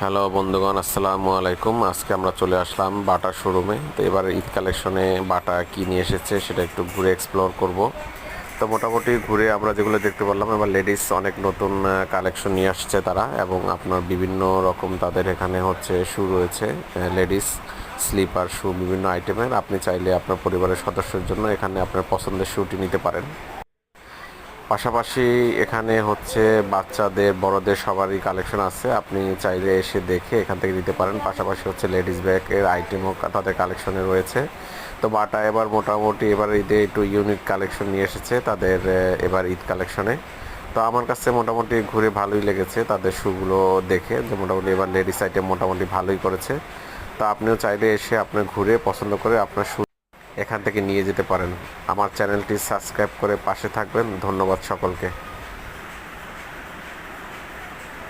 Hello বন্ধুগণ, আসসালামু আলাইকুম। আজকে আমরা চলে আসলাম বাটা শোরুমে। তো এবার ঈদ কালেকশনে বাটা কি নিয়ে এসেছে সেটা একটু ঘুরে এক্সপ্লোর করব। তো মোটামুটি ঘুরে আমরা যেগুলো দেখতে পারলাম, এবার লেডিস অনেক নতুন কালেকশন নিয়ে আসছে তারা, এবং আপনার বিভিন্ন রকম তাদের এখানে হচ্ছে শু রয়েছে, লেডিস স্লিপার শু বিভিন্ন আইটেমের। আপনি চাইলে আপনার পরিবারের সদস্যের জন্য এখানে আপনার পছন্দের শুটি নিতে পারেন। পাশাপাশি এখানে হচ্ছে বাচ্চাদের বড়দের সবারই কালেকশন আছে, আপনি চাইলে এসে দেখে এখান থেকে নিতে পারেন। পাশাপাশি হচ্ছে লেডিস ব্যাগের আইটেমও তাদের কালেকশনে রয়েছে। তো বাটা এবার মোটামুটি এবার ঈদে একটু ইউনিক কালেকশন নিয়ে এসেছে তাদের এবার ঈদ কালেকশনে। তো আমার কাছে মোটামুটি ঘুরে ভালোই লেগেছে তাদের শুগুলো দেখে, যে মোটামুটি এবার লেডিস আইটেম মোটামুটি ভালোই করেছে। তো আপনিও চাইলে এসে আপনার ঘুরে পছন্দ করে আপনার এখান থেকে নিয়ে যেতে পারেন। আমার চ্যানেলটি সাবস্ক্রাইব করে পাশে থাকবেন। ধন্যবাদ সকলকে।